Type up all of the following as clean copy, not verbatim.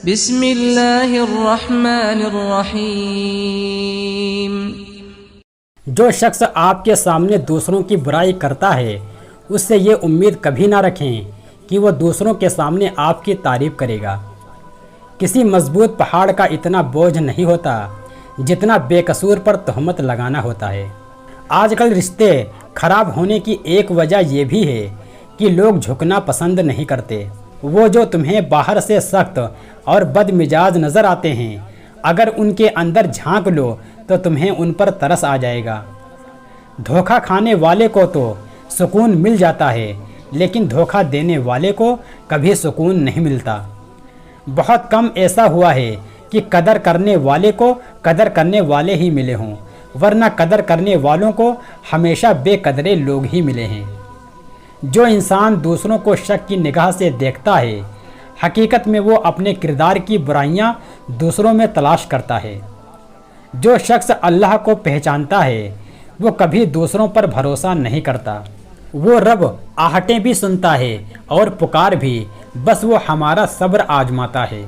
بسم اللہ الرحمن الرحیم۔ جو شخص آپ کے سامنے دوسروں کی برائی کرتا ہے اس سے یہ امید کبھی نہ رکھیں کہ وہ دوسروں کے سامنے آپ کی تعریف کرے گا۔ کسی مضبوط پہاڑ کا اتنا بوجھ نہیں ہوتا جتنا بے قصور پر تہمت لگانا ہوتا ہے۔ آج کل رشتے خراب ہونے کی ایک وجہ یہ بھی ہے کہ لوگ جھکنا پسند نہیں کرتے۔ وہ جو تمہیں باہر سے سخت اور بد مزاج نظر آتے ہیں، اگر ان کے اندر جھانک لو تو تمہیں ان پر ترس آ جائے گا۔ دھوکہ کھانے والے کو تو سکون مل جاتا ہے، لیکن دھوکہ دینے والے کو کبھی سکون نہیں ملتا۔ بہت کم ایسا ہوا ہے کہ قدر کرنے والے کو قدر کرنے والے ہی ملے ہوں، ورنہ قدر کرنے والوں کو ہمیشہ بے قدرے لوگ ہی ملے ہیں۔ جو انسان دوسروں کو شک کی نگاہ سے دیکھتا ہے، حقیقت میں وہ اپنے کردار کی برائیاں دوسروں میں تلاش کرتا ہے۔ جو شخص اللہ کو پہچانتا ہے وہ کبھی دوسروں پر بھروسہ نہیں کرتا۔ وہ رب آہٹیں بھی سنتا ہے اور پکار بھی، بس وہ ہمارا صبر آزماتا ہے۔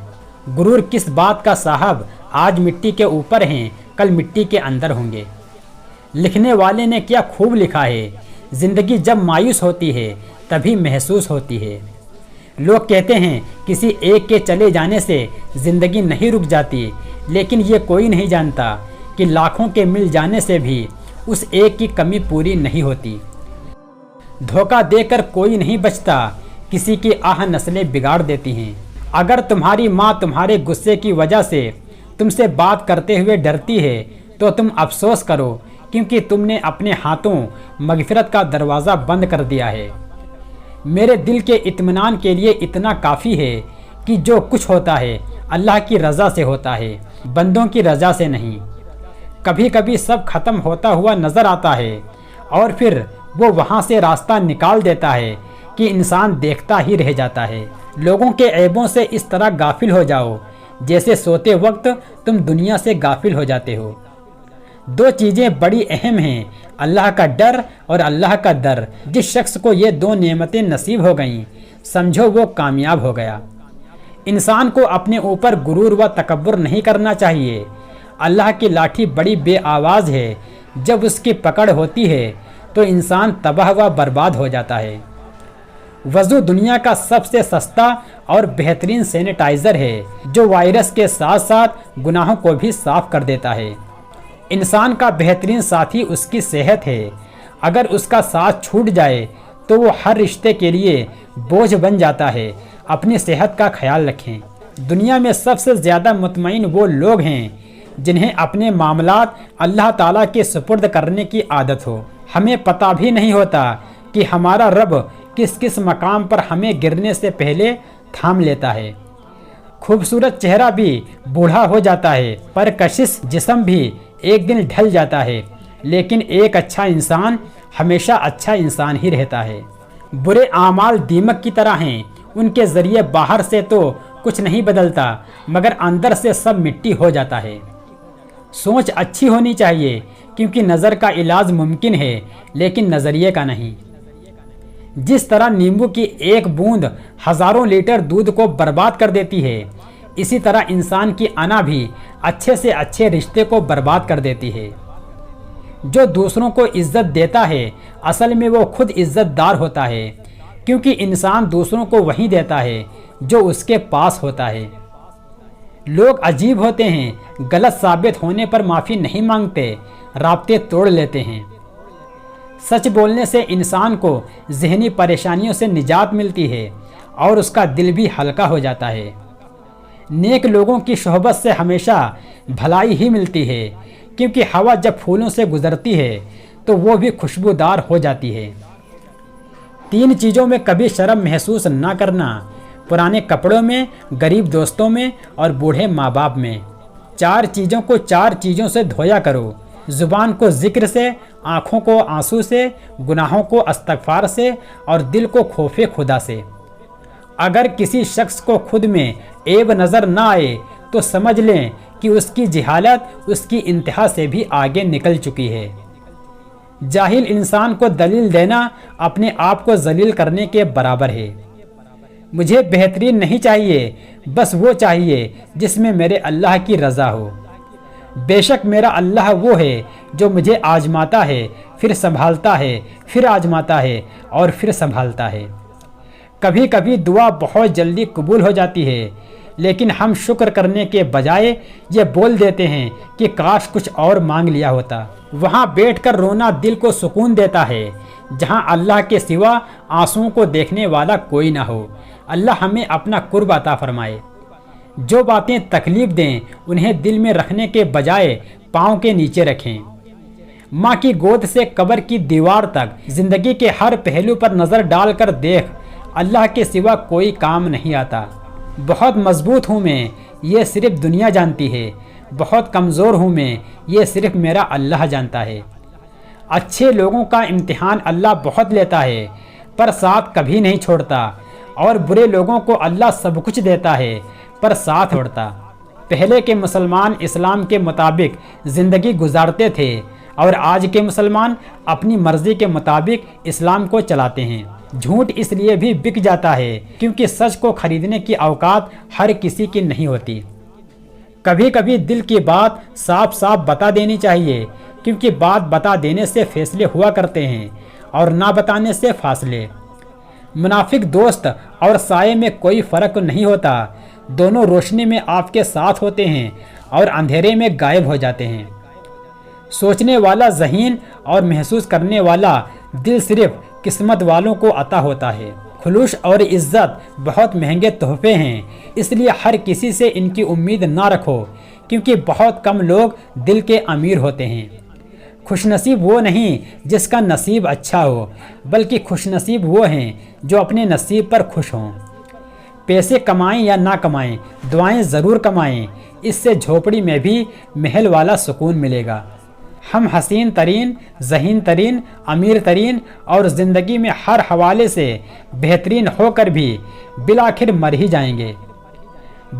غرور کس بات کا صاحب، آج مٹی کے اوپر ہیں کل مٹی کے اندر ہوں گے۔ لکھنے والے نے کیا خوب لکھا ہے، زندگی جب مایوس ہوتی ہے تبھی محسوس ہوتی ہے۔ لوگ کہتے ہیں کسی ایک کے چلے جانے سے زندگی نہیں رک جاتی، لیکن یہ کوئی نہیں جانتا کہ لاکھوں کے مل جانے سے بھی اس ایک کی کمی پوری نہیں ہوتی۔ دھوکہ دے کر کوئی نہیں بچتا، کسی کی آہ نسلیں بگاڑ دیتی ہیں۔ اگر تمہاری ماں تمہارے غصے کی وجہ سے تم سے بات کرتے ہوئے ڈرتی ہے تو تم افسوس کرو، کیونکہ تم نے اپنے ہاتھوں مغفرت کا دروازہ بند کر دیا ہے۔ میرے دل کے اطمینان کے لیے اتنا کافی ہے کہ جو کچھ ہوتا ہے اللہ کی رضا سے ہوتا ہے، بندوں کی رضا سے نہیں۔ کبھی کبھی سب ختم ہوتا ہوا نظر آتا ہے اور پھر وہ وہاں سے راستہ نکال دیتا ہے کہ انسان دیکھتا ہی رہ جاتا ہے۔ لوگوں کے عیبوں سے اس طرح غافل ہو جاؤ جیسے سوتے وقت تم دنیا سے غافل ہو جاتے ہو۔ دو چیزیں بڑی اہم ہیں، اللہ کا ڈر اور اللہ کا در۔ جس شخص کو یہ دو نعمتیں نصیب ہو گئیں سمجھو وہ کامیاب ہو گیا۔ انسان کو اپنے اوپر غرور و تکبر نہیں کرنا چاہیے۔ اللہ کی لاٹھی بڑی بے آواز ہے، جب اس کی پکڑ ہوتی ہے تو انسان تباہ و برباد ہو جاتا ہے۔ وضو دنیا کا سب سے سستا اور بہترین سینیٹائزر ہے، جو وائرس کے ساتھ ساتھ گناہوں کو بھی صاف کر دیتا ہے۔ انسان کا بہترین ساتھی اس کی صحت ہے، اگر اس کا ساتھ چھوٹ جائے تو وہ ہر رشتے کے لیے بوجھ بن جاتا ہے۔ اپنی صحت کا خیال رکھیں۔ دنیا میں سب سے زیادہ مطمئن وہ لوگ ہیں جنہیں اپنے معاملات اللہ تعالیٰ کے سپرد کرنے کی عادت ہو۔ ہمیں پتہ بھی نہیں ہوتا کہ ہمارا رب کس کس مقام پر ہمیں گرنے سے پہلے تھام لیتا ہے۔ خوبصورت چہرہ بھی بوڑھا ہو جاتا ہے، پرکشش جسم بھی ایک دن ڈھل جاتا ہے، لیکن ایک اچھا انسان ہمیشہ اچھا انسان ہی رہتا ہے۔ برے اعمال دیمک کی طرح ہیں، ان کے ذریعے باہر سے تو کچھ نہیں بدلتا مگر اندر سے سب مٹی ہو جاتا ہے۔ سوچ اچھی ہونی چاہیے، کیونکہ نظر کا علاج ممکن ہے لیکن نظریے کا نہیں۔ جس طرح نیمبو کی ایک بوند ہزاروں لیٹر دودھ کو برباد کر دیتی ہے، اسی طرح انسان کی انا بھی اچھے سے اچھے رشتے کو برباد کر دیتی ہے۔ جو دوسروں کو عزت دیتا ہے اصل میں وہ خود عزت دار ہوتا ہے، کیونکہ انسان دوسروں کو وہی دیتا ہے جو اس کے پاس ہوتا ہے۔ لوگ عجیب ہوتے ہیں، غلط ثابت ہونے پر معافی نہیں مانگتے، رابطے توڑ لیتے ہیں۔ سچ بولنے سے انسان کو ذہنی پریشانیوں سے نجات ملتی ہے اور اس کا دل بھی ہلکا ہو جاتا ہے۔ نیک لوگوں کی صحبت سے ہمیشہ بھلائی ہی ملتی ہے، کیونکہ ہوا جب پھولوں سے گزرتی ہے تو وہ بھی خوشبودار ہو جاتی ہے۔ 3 چیزوں میں کبھی شرم محسوس نہ کرنا: پرانے کپڑوں میں، غریب دوستوں میں اور بوڑھے ماں باپ میں۔ 4 چیزوں کو 4 چیزوں سے دھویا کرو: زبان کو ذکر سے، آنکھوں کو آنسو سے، گناہوں کو استغفار سے اور دل کو خوف خدا سے۔ اگر کسی شخص کو خود میں عیب نظر نہ آئے تو سمجھ لیں کہ اس کی جہالت اس کی انتہا سے بھی آگے نکل چکی ہے۔ جاہل انسان کو دلیل دینا اپنے آپ کو ذلیل کرنے کے برابر ہے۔ مجھے بہترین نہیں چاہیے، بس وہ چاہیے جس میں میرے اللہ کی رضا ہو۔ بے شک میرا اللہ وہ ہے جو مجھے آزماتا ہے، پھر سنبھالتا ہے، پھر آزماتا ہے اور پھر سنبھالتا ہے۔ کبھی کبھی دعا بہت جلدی قبول ہو جاتی ہے، لیکن ہم شکر کرنے کے بجائے یہ بول دیتے ہیں کہ کاش کچھ اور مانگ لیا ہوتا۔ وہاں بیٹھ کر رونا دل کو سکون دیتا ہے، جہاں اللہ کے سوا آنسوؤں کو دیکھنے والا کوئی نہ ہو۔ اللہ ہمیں اپنا قرب عطا فرمائے۔ جو باتیں تکلیف دیں انہیں دل میں رکھنے کے بجائے پاؤں کے نیچے رکھیں۔ ماں کی گود سے قبر کی دیوار تک زندگی کے ہر پہلو پر نظر ڈال کر دیکھ، اللہ کے سوا کوئی کام نہیں آتا۔ بہت مضبوط ہوں میں، یہ صرف دنیا جانتی ہے، بہت کمزور ہوں میں، یہ صرف میرا اللہ جانتا ہے۔ اچھے لوگوں کا امتحان اللہ بہت لیتا ہے پر ساتھ کبھی نہیں چھوڑتا، اور برے لوگوں کو اللہ سب کچھ دیتا ہے پر ساتھ چھوڑتا۔ پہلے کے مسلمان اسلام کے مطابق زندگی گزارتے تھے، اور آج کے مسلمان اپنی مرضی کے مطابق اسلام کو چلاتے ہیں۔ جھوٹ اس لیے بھی بک جاتا ہے کیونکہ سچ کو خریدنے کی اوقات ہر کسی کی نہیں ہوتی۔ کبھی کبھی دل کی بات صاف صاف بتا دینی چاہیے، کیونکہ بات بتا دینے سے فیصلے ہوا کرتے ہیں اور نہ بتانے سے فاصلے۔ منافق دوست اور سائے میں کوئی فرق نہیں ہوتا، دونوں روشنی میں آپ کے ساتھ ہوتے ہیں اور اندھیرے میں غائب ہو جاتے ہیں۔ سوچنے والا ذہین اور محسوس کرنے والا دل صرف قسمت والوں کو عطا ہوتا ہے۔ خلوص اور عزت بہت مہنگے تحفے ہیں، اس لیے ہر کسی سے ان کی امید نہ رکھو، کیونکہ بہت کم لوگ دل کے امیر ہوتے ہیں۔ خوش نصیب وہ نہیں جس کا نصیب اچھا ہو، بلکہ خوش نصیب وہ ہیں جو اپنے نصیب پر خوش ہوں۔ پیسے کمائیں یا نہ کمائیں، دعائیں ضرور کمائیں، اس سے جھوپڑی میں بھی محل والا سکون ملے گا۔ ہم حسین ترین، ذہین ترین، امیر ترین اور زندگی میں ہر حوالے سے بہترین ہو کر بھی بالآخر مر ہی جائیں گے۔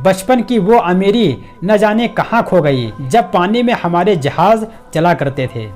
بچپن کی وہ امیری نہ جانے کہاں کھو گئی جب پانی میں ہمارے جہاز چلا کرتے تھے۔